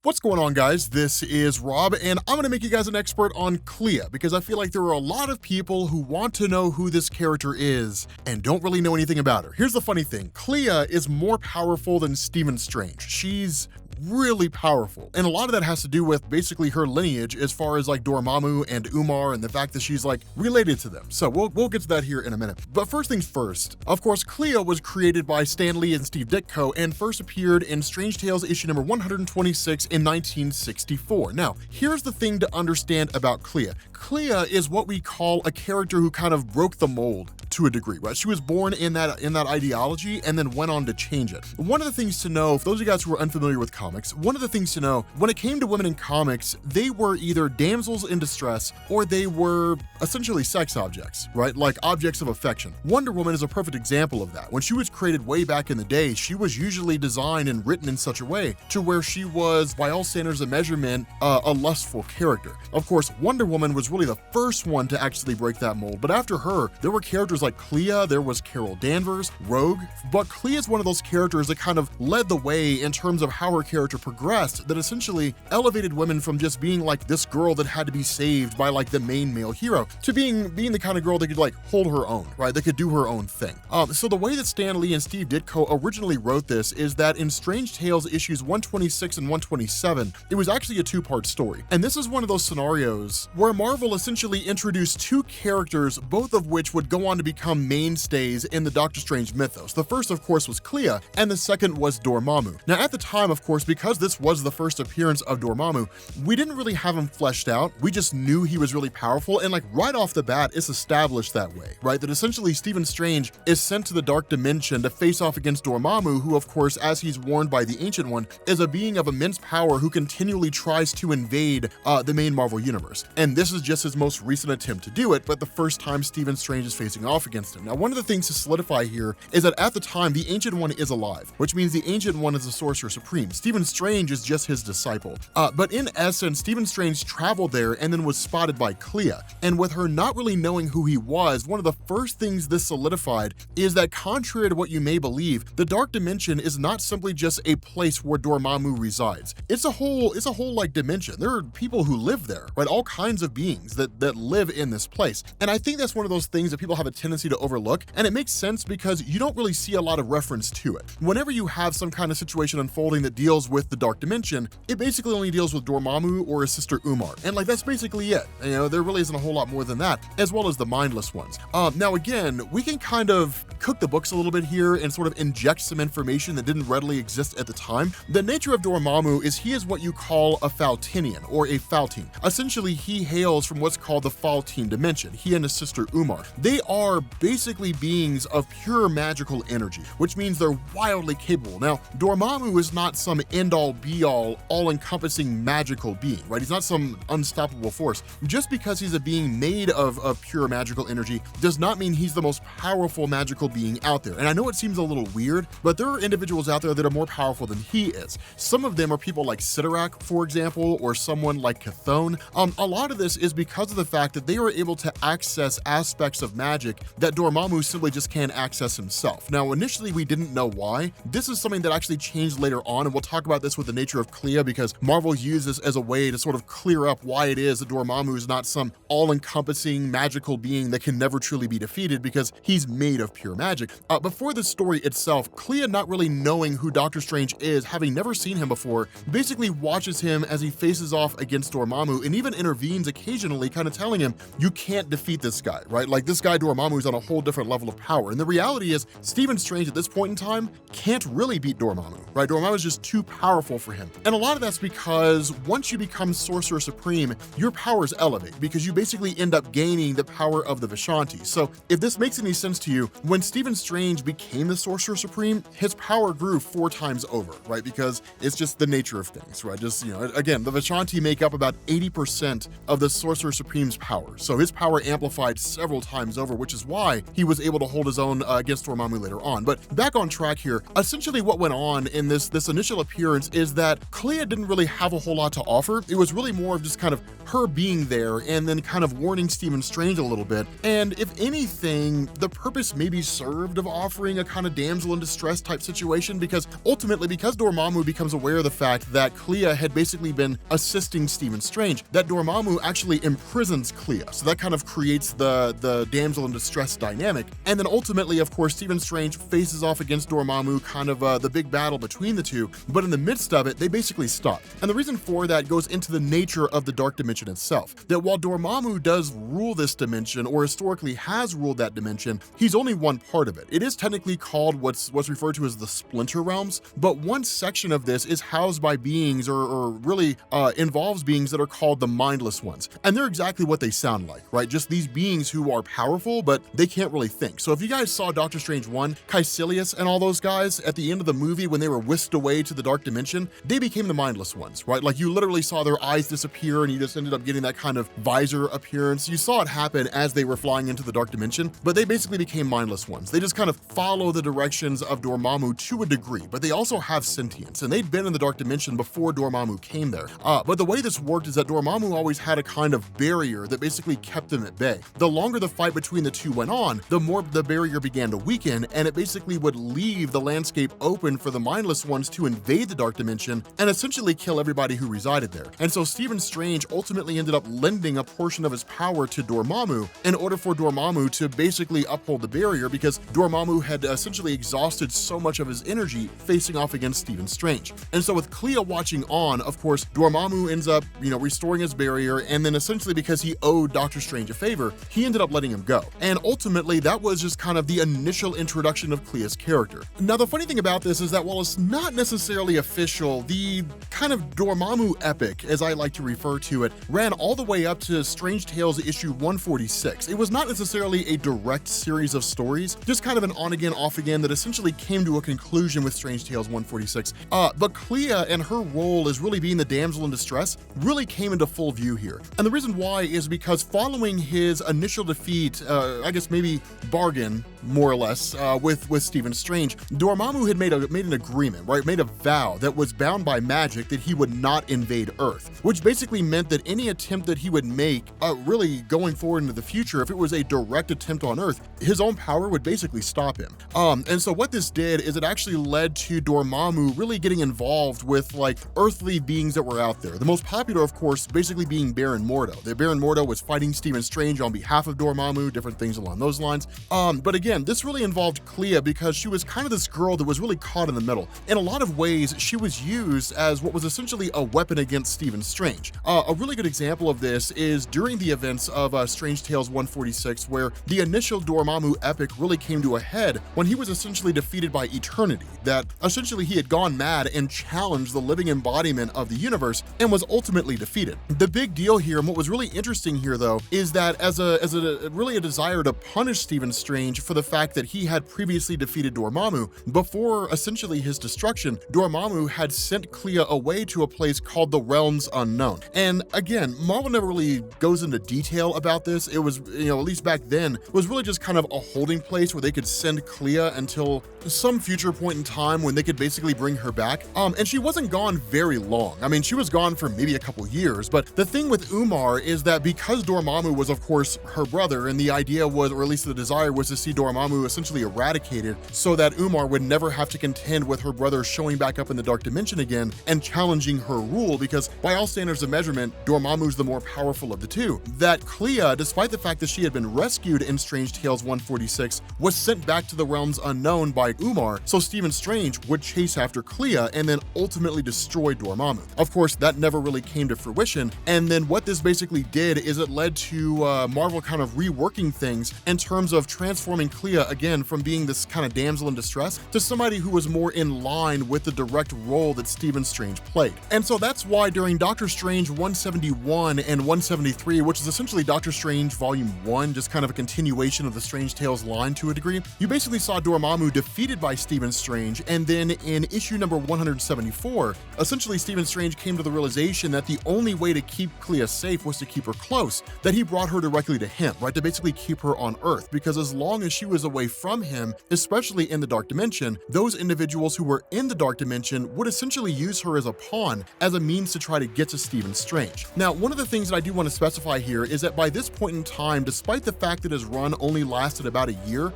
What's going on, guys? This is Rob, and I'm going to make you guys an expert on Clea because I feel like there are a lot of people who want to know who this character is and don't really know anything about her. Here's the funny thing. Clea is more powerful than Stephen Strange. She's really powerful, and a lot of that has to do with basically her lineage as far as like Dormammu and Umar and the fact that she's like related to them. So we'll get to that here in a minute. But first things first, of course, Clea was created by Stan Lee and Steve Ditko and first appeared in Strange Tales issue number 126 in 1964. Now, here's the thing to understand about Clea. Clea is what we call a character who kind of broke the mold to a degree, right? She was born in that ideology and then went on to change it. One of the things to know, for those of you guys who are unfamiliar with comics, one of the things to know, when it came to women in comics, they were either damsels in distress or they were essentially sex objects, right? Like objects of affection. Wonder Woman is a perfect example of that. When she was created way back in the day, she was usually designed and written in such a way to where she was, by all standards of measurement, a lustful character. Of course, Wonder Woman was really the first one to actually break that mold, but after her, there were characters like Clea, there was Carol Danvers, Rogue, but Clea is one of those characters that kind of led the way in terms of how her character progressed, that essentially elevated women from just being like this girl that had to be saved by like the main male hero to being the kind of girl that could like hold her own, right? That could do her own thing. So the way that Stan Lee and Steve Ditko originally wrote this is that in Strange Tales issues 126 and 127, it was actually a two-part story. And this is one of those scenarios where Marvel essentially introduced two characters, both of which would go on to become mainstays in the Doctor Strange mythos. The first, of course, was Clea, and the second was Dormammu. Now, at the time, of course, because this was the first appearance of Dormammu, we didn't really have him fleshed out. We just knew he was really powerful, and like right off the bat, it's established that way, right? That essentially Stephen Strange is sent to the Dark Dimension to face off against Dormammu, who, of course, as he's warned by the Ancient One, is a being of immense power who continually tries to invade the main Marvel universe. And this is just his most recent attempt to do it, but the first time Stephen Strange is facing off against him. Now, one of the things to solidify here is that at the time, the Ancient One is alive, which means the Ancient One is the Sorcerer Supreme. Stephen Strange is just his disciple. But in essence, Stephen Strange traveled there and then was spotted by Clea. And with her not really knowing who he was, one of the first things this solidified is that contrary to what you may believe, the Dark Dimension is not simply just a place where Dormammu resides. It's a whole like dimension. There are people who live there, right? All kinds of beings that live in this place. And I think that's one of those things that people have a tendency to overlook, and it makes sense because you don't really see a lot of reference to it. Whenever you have some kind of situation unfolding that deals with the Dark Dimension, it basically only deals with Dormammu or his sister Umar, and like that's basically it. You know, there really isn't a whole lot more than that, as well as the mindless ones. Now again, we can kind of cook the books a little bit here and sort of inject some information that didn't readily exist at the time. The nature of Dormammu is he is what you call a Faltinian or a Faltine. Essentially, he hails from what's called the Faltine dimension. He and his sister Umar. They are basically beings of pure magical energy, which means they're wildly capable. Now, Dormammu is not some end-all be-all, all-encompassing magical being, right? He's not some unstoppable force. Just because he's a being made of pure magical energy does not mean he's the most powerful magical being out there. And I know it seems a little weird, but there are individuals out there that are more powerful than he is. Some of them are people like Sidorak, for example, or someone like Chthon. A lot of this is because of the fact that they are able to access aspects of magic that Dormammu simply just can't access himself. Now, initially, we didn't know why. This is something that actually changed later on, and we'll talk about this with the nature of Clea because Marvel used this as a way to sort of clear up why it is that Dormammu is not some all-encompassing magical being that can never truly be defeated because he's made of pure magic. Before the story itself, Clea, not really knowing who Doctor Strange is, having never seen him before, basically watches him as he faces off against Dormammu and even intervenes occasionally, kind of telling him, you can't defeat this guy, right? Like this guy Dormammu is on a whole different level of power. And the reality is, Stephen Strange at this point in time can't really beat Dormammu, right? Dormammu is just too powerful for him. And a lot of that's because once you become Sorcerer Supreme, your powers elevate because you basically end up gaining the power of the Vishanti. So if this makes any sense to you, when Stephen Strange became the Sorcerer Supreme, his power grew 4 times over, right? Because it's just the nature of things, right? Just, you know, again, the Vishanti make up about 80% of the Sorcerer Supreme's power. So his power amplified several times over, which is is why he was able to hold his own against Dormammu later on. But back on track here, essentially what went on in this initial appearance is that Clea didn't really have a whole lot to offer. It was really more of just kind of her being there and then kind of warning Stephen Strange a little bit. And if anything, the purpose maybe served of offering a kind of damsel in distress type situation, because ultimately, because Dormammu becomes aware of the fact that Clea had basically been assisting Stephen Strange, that Dormammu actually imprisons Clea. So that kind of creates the damsel in distress dynamic. And then ultimately, of course, Stephen Strange faces off against Dormammu, kind of the big battle between the two. But in the midst of it, they basically stop. And the reason for that goes into the nature of the dark dimension itself. That while Dormammu does rule this dimension, or historically has ruled that dimension, he's only one part of it. It is technically called what's referred to as the Splinter Realms, but one section of this is housed by beings, or really involves beings that are called the Mindless Ones. And they're exactly what they sound like, right? Just these beings who are powerful, but they can't really think. So if you guys saw Doctor Strange 1, Caecilius and all those guys at the end of the movie when they were whisked away to the dark dimension, they became the Mindless Ones, right? Like you literally saw their eyes disappear and you just ended up getting that kind of visor appearance. You saw it happen as they were flying into the dark dimension, but they basically became Mindless Ones. They just kind of follow the directions of Dormammu to a degree, but they also have sentience, and they'd been in the dark dimension before Dormammu came there. But the way this worked is that Dormammu always had a kind of barrier that basically kept them at bay. The longer the fight between the two went on, the more the barrier began to weaken, and it basically would leave the landscape open for the Mindless Ones to invade the dark dimension and essentially kill everybody who resided there. And so Stephen Strange ultimately ended up lending a portion of his power to Dormammu in order for Dormammu to basically uphold the barrier, because Dormammu had essentially exhausted so much of his energy facing off against Stephen Strange. And so with Clea watching on, of course, Dormammu ends up, restoring his barrier, and then essentially because he owed Doctor Strange a favor, he ended up letting him go. And ultimately, that was just kind of the initial introduction of Clea's character. Now, the funny thing about this is that while it's not necessarily official, the kind of Dormammu epic, as I like to refer to it, ran all the way up to Strange Tales issue 146. It was not necessarily a direct series of stories, just kind of an on-again, off-again that essentially came to a conclusion with Strange Tales 146. But Clea and her role as really being the damsel in distress really came into full view here. And the reason why is because following his initial defeat, I guess maybe bargain, more or less, with Stephen Strange, Dormammu had made an agreement, right? Made a vow that was bound by magic that he would not invade Earth, which basically meant that any attempt that he would make, really going forward into the future, if it was a direct attempt on Earth, his own power would basically stop him. And so what this did is it actually led to Dormammu really getting involved with like earthly beings that were out there. The most popular, of course, basically being Baron Mordo. The Baron Mordo was fighting Stephen Strange on behalf of Dormammu, different things along those lines. But again, this really involved Clea because she was kind of this girl that was really caught in the middle. In a lot of ways, she was used as what was essentially a weapon against Stephen Strange. A really good example of this is during the events of Strange Tales 146, where the initial Dormammu epic really came to a head when he was essentially defeated by Eternity, that essentially he had gone mad and challenged the living embodiment of the universe and was ultimately defeated. The big deal here, and what was really interesting here though, is that as a really a desire to punish Stephen Strange for the fact that he had previously defeated Dormammu, before essentially his destruction, Dormammu had sent Clea away to a place called the Realms Unknown. And again, Marvel never really goes into detail about this. It was, at least back then, was really just kind of a holding place where they could send Clea until some future point in time when they could basically bring her back. And she wasn't gone very long. I mean, she was gone for maybe a couple years, but the thing with Umar is that because Dormammu was, of course, her brother, and the idea was, or at least the desire was to see Dormammu essentially eradicated so that Umar would never have to contend with her brother showing back up in the dark dimension again and challenging her rule, because by all standards of measurement, Dormammu's the more powerful of the two. That Clea, despite the fact that she had been rescued in Strange Tales 146, was sent back to the Realms Unknown by Umar, so Stephen Strange would chase after Clea and then ultimately destroy Dormammu. Of course, that never really came to fruition, and then what this basically did is it led to Marvel kind of reworking things in terms of transforming Clea again from being this kind of damsel in distress to somebody who was more in line with the direct role that Stephen Strange played. And so that's why during Doctor Strange 171 and 173, which is essentially Doctor Strange Volume 1, just kind of a continuation of the Strange Tales line to a degree, you basically saw Dormammu defeated by Stephen Strange, and then in issue number 174, essentially Stephen Strange came to the realization that the only way to keep Clea safe was to keep her close, that he brought her directly to him, right, to basically keep her on Earth, because as long as she was away from him, especially in the Dark Dimension, those individuals who were in the Dark Dimension would essentially use her as a pawn, as a means to try to get to Stephen Strange. Now, one of the things that I do want to specify here is that by this point in time, despite the fact that his run only lasted about a year,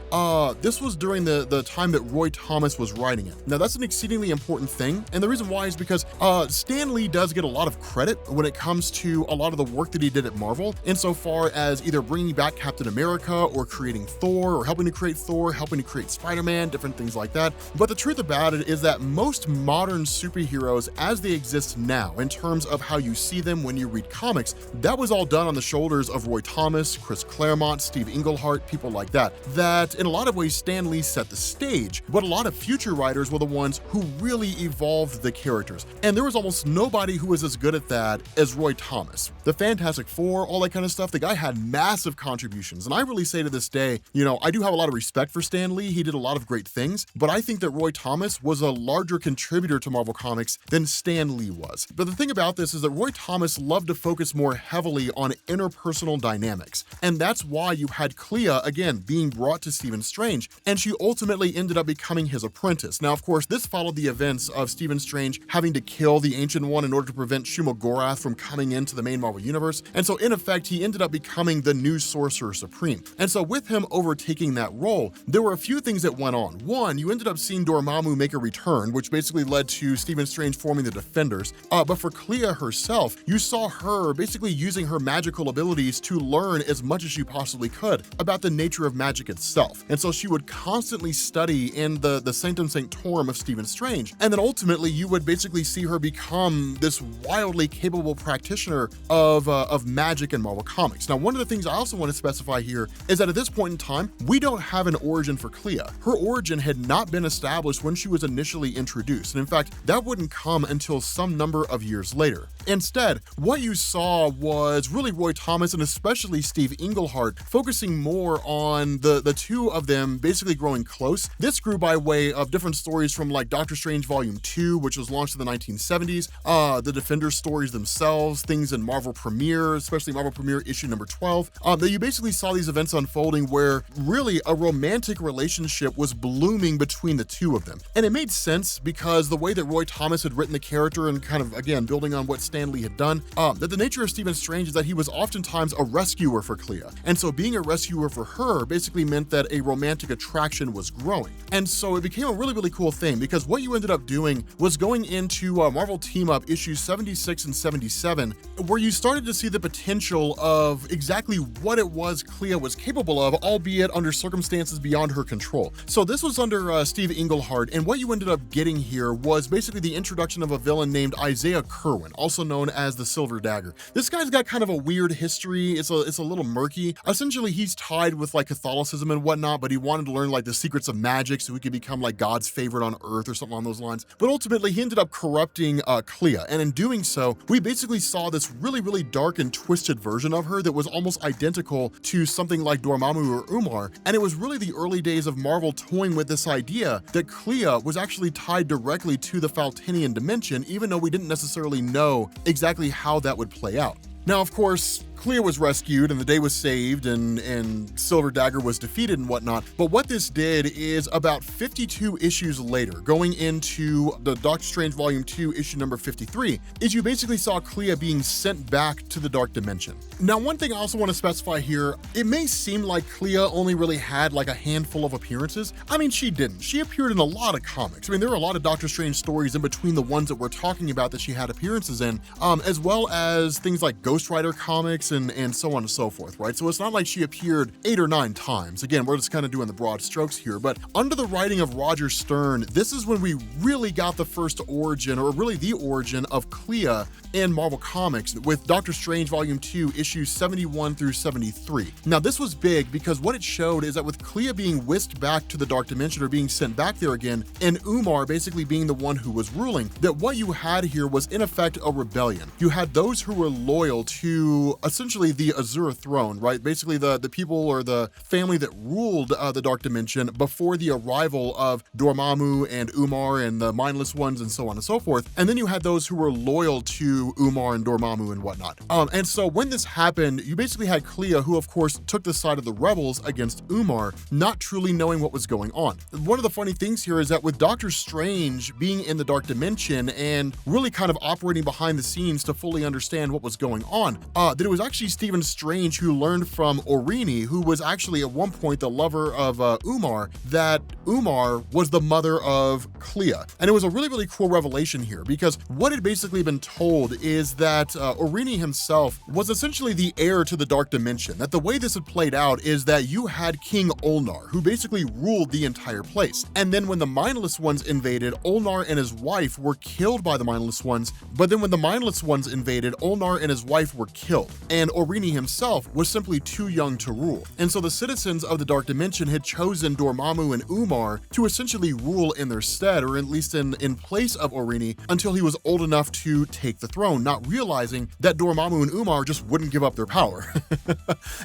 this was during the time that Roy Thomas was writing it. Now, that's an exceedingly important thing, and the reason why is because Stan Lee does get a lot of credit when it comes to a lot of the work that he did at Marvel, insofar as either bringing back Captain America or creating Thor or helping to create Thor, helping to create Spider-Man, different things like that. But the truth about it is that most modern superheroes as they exist now, in terms of how you see them when you read comics, that was all done on the shoulders of Roy Thomas, Chris Claremont, Steve Englehart, people like that, that in a lot of ways Stan Lee set the stage, but a lot of future writers were the ones who really evolved the characters. And there was almost nobody who was as good at that as Roy Thomas. The Fantastic Four, all that kind of stuff, the guy had massive contributions. And I really say to this day, you know, I do have a lot of respect for Stan Lee. He did a lot of great things, but I think that Roy Thomas was a larger contributor to Marvel Comics than Stan Lee was. But the thing about this is that Roy Thomas loved to focus more heavily on interpersonal dynamics. And that's why you had Clea, again, being brought to Stephen Strange, and she ultimately ended up becoming his apprentice. Now, of course, this followed the events of Stephen Strange having to kill the Ancient One in order to prevent Shumagorath from coming into the main Marvel Universe. And so, in effect, he ended up becoming the new Sorcerer Supreme. And so, with him overtaking that role, there were a few things that went on. One, you ended up seeing Dormammu make a return, which basically led to Stephen Strange forming the Defenders. But for Clea herself, you saw her basically using her magical abilities to learn as much as she possibly could about the nature of magic itself. And so she would constantly study in the Sanctum Sanctorum of Stephen Strange. And then ultimately you would basically see her become this wildly capable practitioner of magic in Marvel Comics. Now, one of the things I also want to specify here is that at this point in time, we don't have an origin for Clea. Her origin had not been established when she was initially introduced. And in fact, that wouldn't come until some number of years later. Instead, what you saw was really Roy Thomas and especially Steve Englehart focusing more on the two of them basically growing close. This grew by way of different stories from like Doctor Strange Volume 2, which was launched in the 1970s, the Defenders stories themselves, things in Marvel Premiere, especially Marvel Premiere issue number 12, that you basically saw these events unfolding where really a romantic relationship was blooming between the two of them. And it made sense because the way that Roy Thomas had written the character and kind of, again, building on what Stan Lee had done, that the nature of Stephen Strange is that he was oftentimes a rescuer for Clea. And so being a rescuer for her basically meant that a romantic attraction was growing. And so it became a really, really cool thing because what you ended up doing was going into Marvel Team Up issues 76 and 77, where you started to see the potential of exactly what it was Clea was capable of, albeit under circumstances beyond her control. So this was under Steve Englehart, and what you ended up getting here was basically the introduction of a villain named Isaiah Kerwin, also known as the Silver Dagger. This guy's got kind of a weird history. It's a little murky. Essentially, he's tied with like Catholicism and whatnot, but he wanted to learn like the secrets of magic so he could become like God's favorite on Earth or something along those lines. But ultimately, he ended up corrupting Clea, and in doing so, we basically saw this really, really dark and twisted version of her that was almost identical to something like Dormammu or Umar. And it was really the early days of Marvel toying with this idea that Clea was actually tied directly to the Faltinian dimension, even though we didn't necessarily know exactly how that would play out. Now, of course, Clea was rescued and the day was saved and Silver Dagger was defeated and whatnot. But what this did is about 52 issues later, going into the Doctor Strange Volume 2, issue number 53, is you basically saw Clea being sent back to the Dark Dimension. Now, one thing I also want to specify here, it may seem like Clea only really had like a handful of appearances. I mean, she didn't. She appeared in a lot of comics. I mean, there are a lot of Doctor Strange stories in between the ones that we're talking about that she had appearances in, as well as things like Ghost Rider comics comics and so on and so forth, right? So it's not like she appeared 8 or 9 times. Again, we're just kind of doing the broad strokes here, but under the writing of Roger Stern, this is when we really got the first origin, or really the origin of Clea in Marvel Comics with Doctor Strange Volume 2, issues 71 through 73. Now, this was big because what it showed is that with Clea being whisked back to the Dark Dimension, or being sent back there again, and Umar basically being the one who was ruling, that what you had here was in effect a rebellion. You had those who were loyal to essentially the Azure throne, right? Basically the people or the family that ruled the Dark Dimension before the arrival of Dormammu and Umar and the Mindless Ones and so on and so forth. And then you had those who were loyal to Umar and Dormammu and whatnot. And so when this happened, you basically had Clea, who of course took the side of the rebels against Umar, not truly knowing what was going on. One of the funny things here is that with Doctor Strange being in the Dark Dimension and really kind of operating behind the scenes to fully understand what was going on, that it was actually Stephen Strange who learned from Orini, who was actually at one point the lover of Umar, that Umar was the mother of Clea. And it was a really, really cool revelation here, because what had basically been told is that Orini himself was essentially the heir to the Dark Dimension. That the way this had played out is that you had King Ulnar, who basically ruled the entire place. And then when the Mindless Ones invaded, Ulnar and his wife were killed by the Mindless Ones. But then when the Mindless Ones invaded, Ulnar and his wife were killed. And Orini himself was simply too young to rule. And so the citizens of the Dark Dimension had chosen Dormammu and Umar to essentially rule in their stead, or at least in place of Orini, until he was old enough to take the throne, not realizing that Dormammu and Umar just wouldn't give up their power.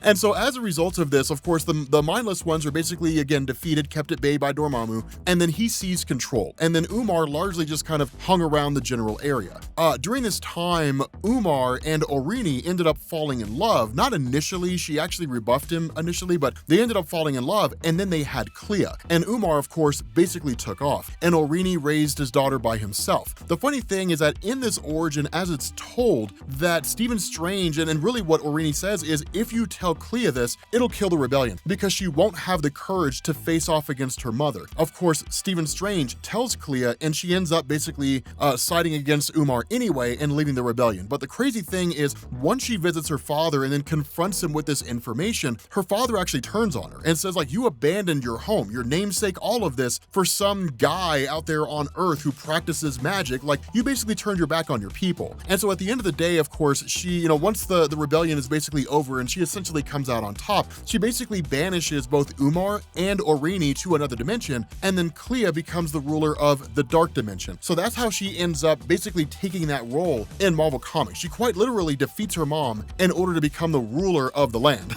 And so as a result of this, of course, the Mindless Ones are basically, again, defeated, kept at bay by Dormammu, and then he seized control. And then Umar largely just kind of hung around the general area. During this time, Umar and Orini ended up falling in love. Not initially, she actually rebuffed him initially, but they ended up falling in love, and then they had Clea. And Umar, of course, basically took off, and Orini raised his daughter by himself. The funny thing is that in this origin, as it's told, that Stephen Strange, and really what Orini says is, if you tell Clea this, it'll kill the rebellion, because she won't have the courage to face off against her mother. Of course, Stephen Strange tells Clea, and she ends up basically siding against Umar anyway and leading the rebellion. But the crazy thing is, once she visits her father and then confronts him with this information, her father actually turns on her and says, like, you abandoned your home, your namesake, all of this for some guy out there on Earth who practices magic. Like, you basically turned your back on your people. And so at the end of the day, of course, she, once the rebellion is basically over and she essentially comes out on top, she basically banishes both Umar and Orini to another dimension, and then Clea becomes the ruler of the Dark Dimension. So that's how she ends up basically taking that role in Marvel Comics. She quite literally defeats her mom in order to become the ruler of the land.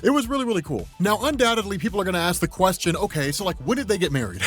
It was really, really cool. Now, undoubtedly, people are going to ask the question, okay, so like, when did they get married?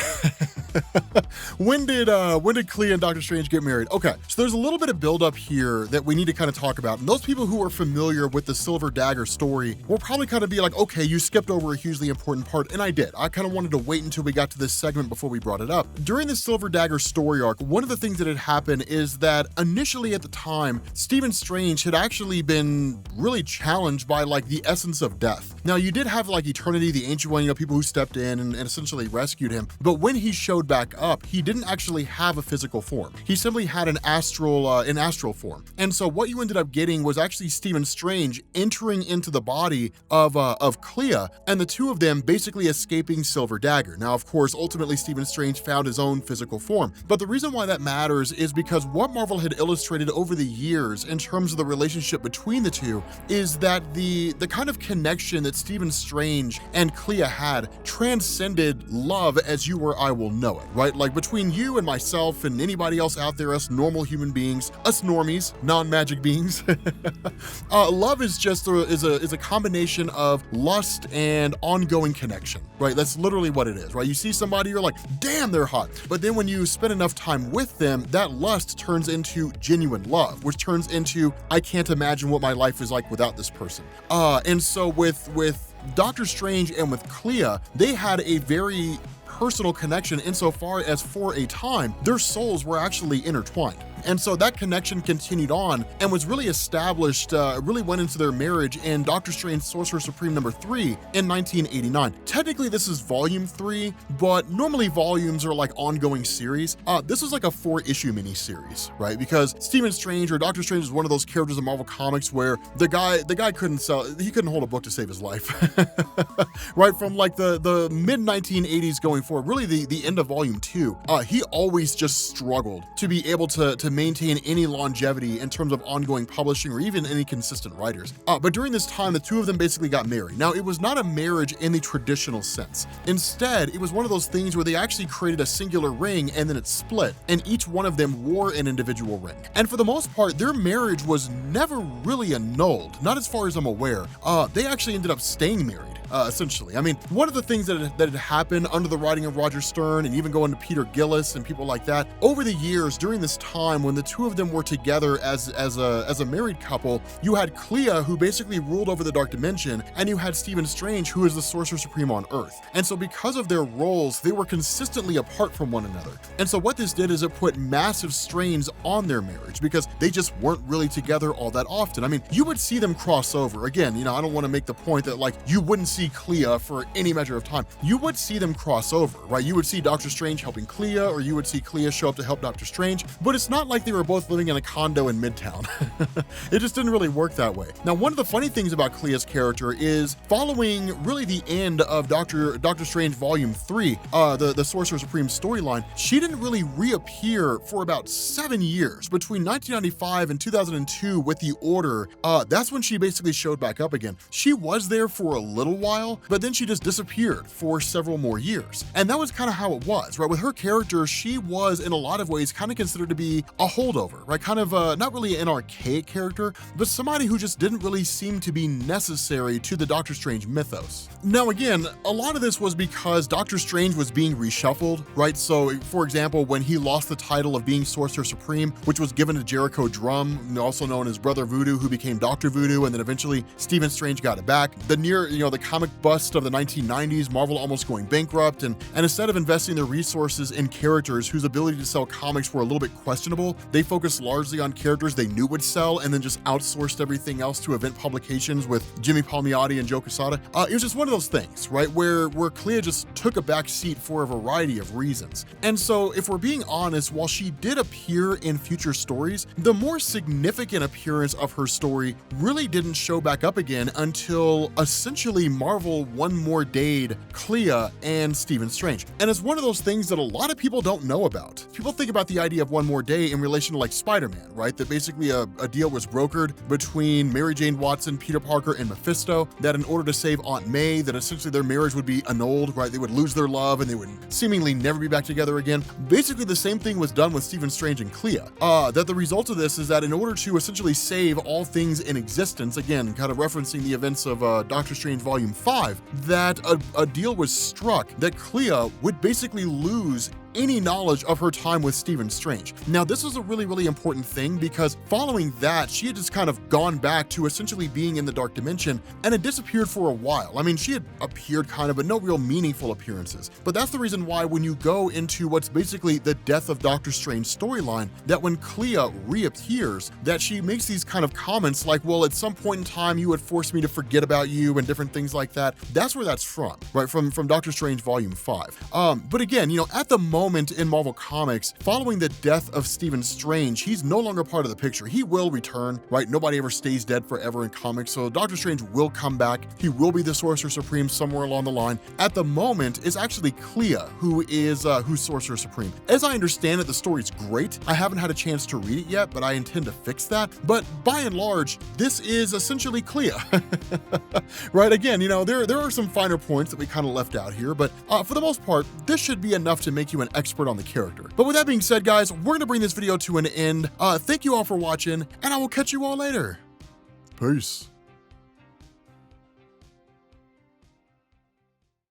When did Clea and Doctor Strange get married? Okay, so there's a little bit of buildup here that we need to kind of talk about. And those people who are familiar with the Silver Dagger story will probably kind of be like, okay, you skipped over a hugely important part. And I did. I kind of wanted to wait until we got to this segment before we brought it up. During the Silver Dagger story arc, one of the things that had happened is that initially at the time, Stephen Strange had actually been really challenged by like the essence of death. Now, you did have like Eternity, the Ancient One, people who stepped in and essentially rescued him. But when he showed back up, he didn't actually have a physical form. He simply had an astral form. And so what you ended up getting was actually Stephen Strange entering into the body of Clea, and the two of them basically escaping Silver Dagger. Now, of course, ultimately Stephen Strange found his own physical form. But the reason why that matters is because what Marvel had illustrated over the years in terms of the relationship between the two is that the kind of connection that Stephen Strange and Clea had transcended love as you or I will know it, right? Like between you and myself and anybody else out there, us normal human beings, us normies, non-magic beings, love is just is a combination of lust and ongoing connection, right? That's literally what it is, right? You see somebody, you're like, damn, they're hot. But then when you spend enough time with them, that lust turns into genuine love, which turns into, I can't imagine what my life is like without this person. And so with Doctor Strange and with Clea, they had a very personal connection insofar as for a time, their souls were actually intertwined. And so that connection continued on and was really established, really went into their marriage in Doctor Strange Sorcerer Supreme #3 in 1989. Technically, this is volume 3, but normally volumes are like ongoing series. This was like a 4-issue miniseries, right? Because Stephen Strange or Doctor Strange is one of those characters in Marvel Comics where the guy couldn't hold a book to save his life. Right from like the mid 1980s going forward, really the end of volume 2, he always just struggled to be able to maintain any longevity in terms of ongoing publishing or even any consistent writers. But during this time, the two of them basically got married. Now, it was not a marriage in the traditional sense. Instead, it was one of those things where they actually created a singular ring and then it split, and each one of them wore an individual ring. And for the most part, their marriage was never really annulled, not as far as I'm aware. They actually ended up staying married. Essentially. I mean, one of the things that had happened under the writing of Roger Stern and even going to Peter Gillis and people like that, over the years during this time when the two of them were together as a married couple, you had Clea, who basically ruled over the Dark Dimension, and you had Stephen Strange, who is the Sorcerer Supreme on Earth. And so because of their roles, they were consistently apart from one another. And so what this did is it put massive strains on their marriage because they just weren't really together all that often. I mean, you would see them cross over. Again, I don't want to make the point that like you wouldn't see Clea for any measure of time. You would see them cross over, right? You would see Doctor Strange helping Clea, or you would see Clea show up to help Doctor Strange, but it's not like they were both living in a condo in Midtown. It just didn't really work that way. Now, one of the funny things about Clea's character is following really the end of Doctor Strange Volume 3, the Sorcerer Supreme storyline, she didn't really reappear for about 7 years. Between 1995 and 2002 with the Order, that's when she basically showed back up again. She was there for a little while, but then she just disappeared for several more years. And that was kind of how it was, right? With her character, she was in a lot of ways kind of considered to be a holdover, right? Kind of not really an archaic character, but somebody who just didn't really seem to be necessary to the Doctor Strange mythos. Now, again, a lot of this was because Doctor Strange was being reshuffled, right? So, for example, when he lost the title of being Sorcerer Supreme, which was given to Jericho Drumm, also known as Brother Voodoo, who became Dr. Voodoo, and then eventually Stephen Strange got it back. The comic bust of the 1990s, Marvel almost going bankrupt, and instead of investing their resources in characters whose ability to sell comics were a little bit questionable, they focused largely on characters they knew would sell and then just outsourced everything else to event publications with Jimmy Palmiotti and Joe Quesada. It was just one of those things, right, where Clea just took a back seat for a variety of reasons. And so, if we're being honest, while she did appear in future stories, the more significant appearance of her story really didn't show back up again until essentially Marvel one more dayed Clea and Stephen Strange. And it's one of those things that a lot of people don't know about. People think about the idea of one more day in relation to like Spider-Man, right? That basically a deal was brokered between Mary Jane Watson, Peter Parker, and Mephisto, that in order to save Aunt May, that essentially their marriage would be annulled, right? They would lose their love and they would seemingly never be back together again. Basically, the same thing was done with Stephen Strange and Clea. That the result of this is that in order to essentially save all things in existence, again, kind of referencing the events of Doctor Strange Volume 5, that a deal was struck that Clea would basically lose any knowledge of her time with Stephen Strange. Now, this was a really, really important thing because following that, she had just kind of gone back to essentially being in the Dark Dimension and had disappeared for a while. I mean, she had appeared kind of, but no real meaningful appearances. But that's the reason why when you go into what's basically the death of Doctor Strange storyline, that when Clea reappears, that she makes these kind of comments like, well, at some point in time, you had forced me to forget about you and different things like that. That's where that's from, right? From Doctor Strange Volume 5. But again, at the moment in Marvel Comics, following the death of Stephen Strange, he's no longer part of the picture. He will return, right? Nobody ever stays dead forever in comics, so Doctor Strange will come back. He will be the Sorcerer Supreme somewhere along the line. At the moment, it's actually Clea who's Sorcerer Supreme. As I understand it, the story's great. I haven't had a chance to read it yet, but I intend to fix that. But by and large, this is essentially Clea. Right? Again, there are some finer points that we kind of left out here, but for the most part, this should be enough to make you an expert on the character. But with that being said, guys, we're gonna bring this video to an end. Thank you all for watching, and I will catch you all later. Peace.